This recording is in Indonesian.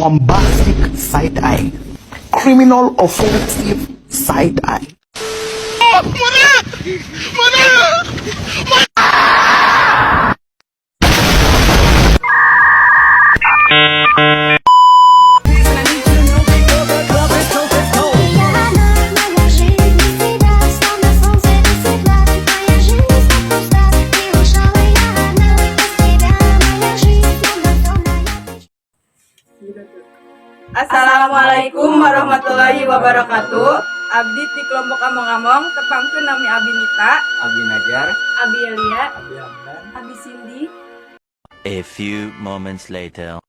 bombastic side-eye, criminal offensive side-eye. Assalamualaikum warahmatullahi wabarakatuh. Abdi di kelompok among-among tepangkeun nami Abi Nita, Abi Najar, Abi Elia, Abi Hamdan. Abi Cindy. A few moments later.